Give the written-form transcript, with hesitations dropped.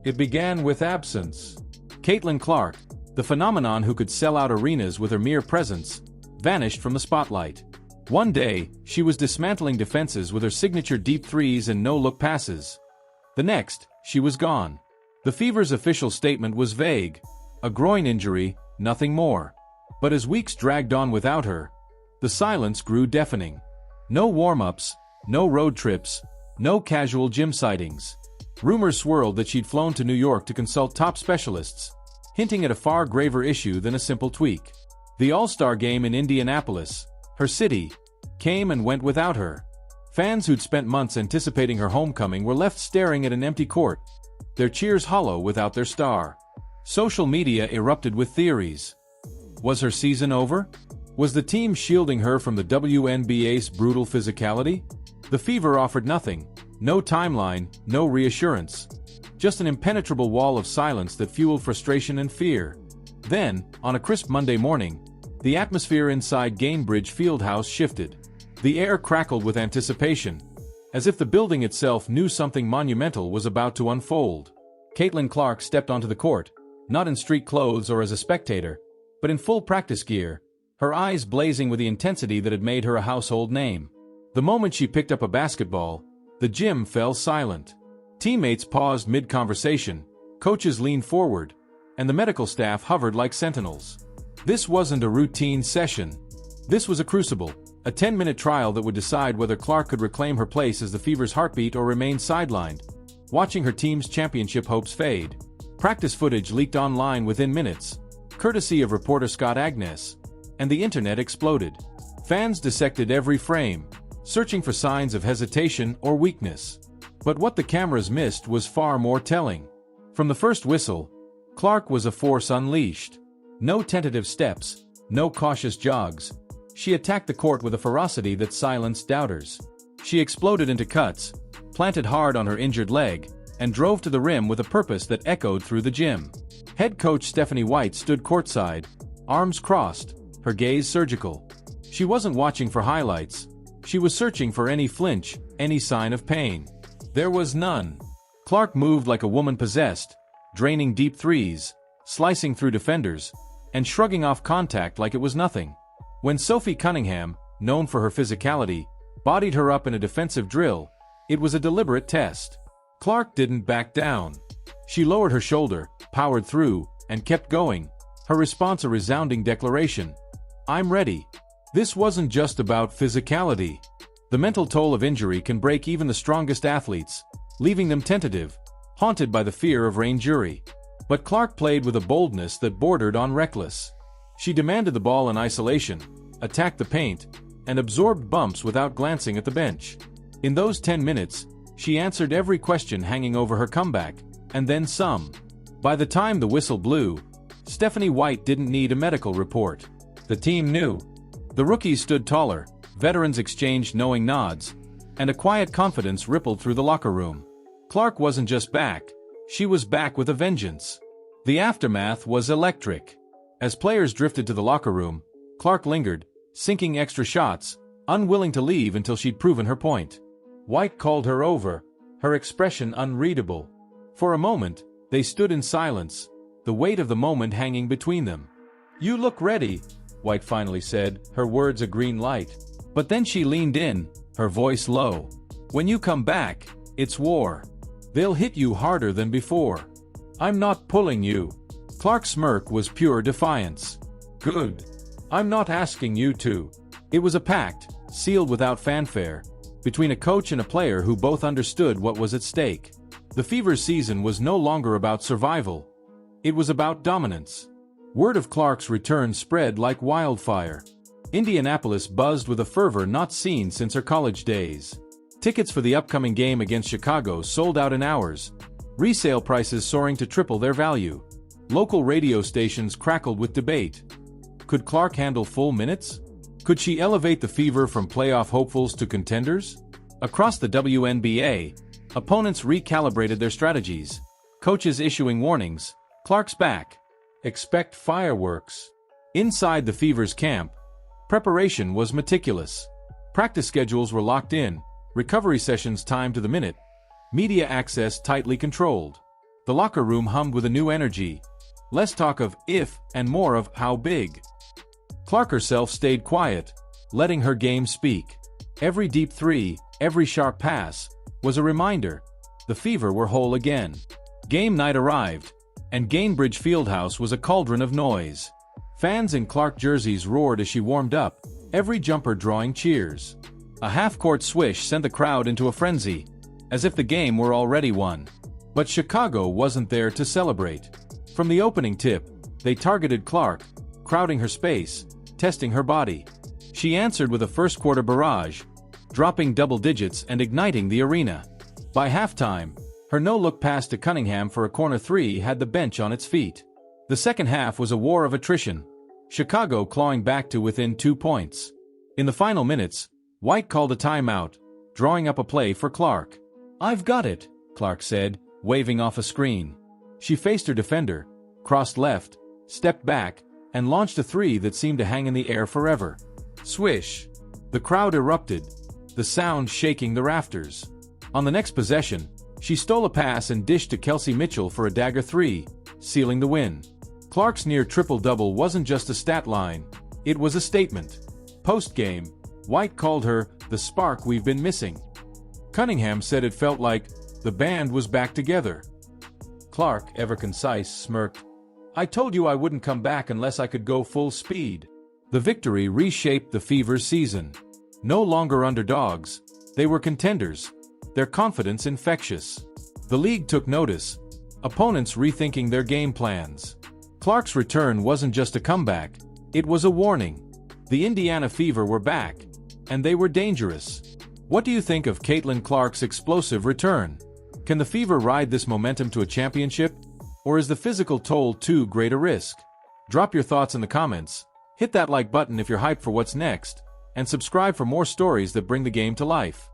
It began with absence. Caitlin Clark, the phenomenon who could sell out arenas with her mere presence, vanished from the spotlight. One day, she was dismantling defenses with her signature deep threes and no-look passes. The next, she was gone. The Fever's official statement was vague. A groin injury, nothing more. But as weeks dragged on without her, the silence grew deafening. No warm-ups, no road trips, no casual gym sightings. Rumors swirled that she'd flown to New York to consult top specialists, hinting at a far graver issue than a simple tweak. The All-Star Game in Indianapolis, her city, came and went without her. Fans who'd spent months anticipating her homecoming were left staring at an empty court, their cheers hollow without their star. Social media erupted with theories. Was her season over? Was the team shielding her from the WNBA's brutal physicality? The Fever offered nothing, no timeline, no reassurance. Just an impenetrable wall of silence that fueled frustration and fear. Then, on a crisp Monday morning, the atmosphere inside Gainbridge Fieldhouse shifted. The air crackled with anticipation, as if the building itself knew something monumental was about to unfold. Caitlin Clark stepped onto the court, not in street clothes or as a spectator, but in full practice gear, her eyes blazing with the intensity that had made her a household name. The moment she picked up a basketball, the gym fell silent. Teammates paused mid-conversation, coaches leaned forward, and the medical staff hovered like sentinels. This wasn't a routine session. This was a crucible, a 10-minute trial that would decide whether Clark could reclaim her place as the Fever's heartbeat or remain sidelined, watching her team's championship hopes fade. Practice footage leaked online within minutes, courtesy of reporter Scott Agnes, and the internet exploded. Fans dissected every frame, searching for signs of hesitation or weakness. But what the cameras missed was far more telling. From the first whistle, Clark was a force unleashed. No tentative steps, no cautious jogs. She attacked the court with a ferocity that silenced doubters. She exploded into cuts, planted hard on her injured leg, and drove to the rim with a purpose that echoed through the gym. Head coach Stephanie White stood courtside, arms crossed, her gaze surgical. She wasn't watching for highlights. She was searching for any flinch, any sign of pain. There was none. Clark moved like a woman possessed, draining deep threes, slicing through defenders, and shrugging off contact like it was nothing. When Sophie Cunningham, known for her physicality, bodied her up in a defensive drill, it was a deliberate test. Clark didn't back down. She lowered her shoulder, powered through, and kept going, her response a resounding declaration. "I'm ready." This wasn't just about physicality. The mental toll of injury can break even the strongest athletes, leaving them tentative, haunted by the fear of re-injury. But Clark played with a boldness that bordered on reckless. She demanded the ball in isolation, attacked the paint, and absorbed bumps without glancing at the bench. In those 10 minutes, she answered every question hanging over her comeback, and then some. By the time the whistle blew, Stephanie White didn't need a medical report. The team knew. The rookies stood taller, veterans exchanged knowing nods, and a quiet confidence rippled through the locker room. Clark wasn't just back, she was back with a vengeance. The aftermath was electric. As players drifted to the locker room, Clark lingered, sinking extra shots, unwilling to leave until she'd proven her point. White called her over, her expression unreadable. For a moment, they stood in silence, the weight of the moment hanging between them. "You look ready," White finally said, her words a green light. But then she leaned in, her voice low. "When you come back, it's war. They'll hit you harder than before. I'm not pulling you." Clark's smirk was pure defiance. "Good. I'm not asking you to." It was a pact, sealed without fanfare, between a coach and a player who both understood what was at stake. The Fever's season was no longer about survival. It was about dominance. Word of Clark's return spread like wildfire. Indianapolis buzzed with a fervor not seen since her college days. Tickets for the upcoming game against Chicago sold out in hours, resale prices soaring to triple their value. Local radio stations crackled with debate. Could Clark handle full minutes? Could she elevate the Fever from playoff hopefuls to contenders? Across the WNBA, opponents recalibrated their strategies, coaches issuing warnings. Clark's back. Expect fireworks. Inside the Fever's camp, preparation was meticulous. Practice schedules were locked in, recovery sessions timed to the minute, media access tightly controlled. The locker room hummed with a new energy. Less talk of if and more of how big. Clark herself stayed quiet, letting her game speak. Every deep three, every sharp pass, was a reminder. The Fever were whole again. Game night arrived, and Gainbridge Fieldhouse was a cauldron of noise. Fans in Clark jerseys roared as she warmed up, every jumper drawing cheers. A half-court swish sent the crowd into a frenzy, as if the game were already won. But Chicago wasn't there to celebrate. From the opening tip, they targeted Clark, crowding her space, testing her body. She answered with a first-quarter barrage, dropping double digits and igniting the arena. By halftime, her no-look pass to Cunningham for a corner three had the bench on its feet. The second half was a war of attrition, Chicago clawing back to within 2 points. In the final minutes, White called a timeout, drawing up a play for Clark. "I've got it," Clark said, waving off a screen. She faced her defender, crossed left, stepped back, and launched a three that seemed to hang in the air forever. Swish! The crowd erupted, the sound shaking the rafters. On the next possession, she stole a pass and dished to Kelsey Mitchell for a dagger three, sealing the win. Clark's near triple-double wasn't just a stat line, it was a statement. Post-game, White called her the spark we've been missing. Cunningham said it felt like the band was back together. Clark, ever concise, smirked. "I told you I wouldn't come back unless I could go full speed." The victory reshaped the Fever's season. No longer underdogs, they were contenders, their confidence infectious. The league took notice, opponents rethinking their game plans. Clark's return wasn't just a comeback, it was a warning. The Indiana Fever were back, and they were dangerous. What do you think of Caitlin Clark's explosive return? Can the Fever ride this momentum to a championship? Or is the physical toll too great a risk? Drop your thoughts in the comments, hit that like button if you're hyped for what's next, and subscribe for more stories that bring the game to life.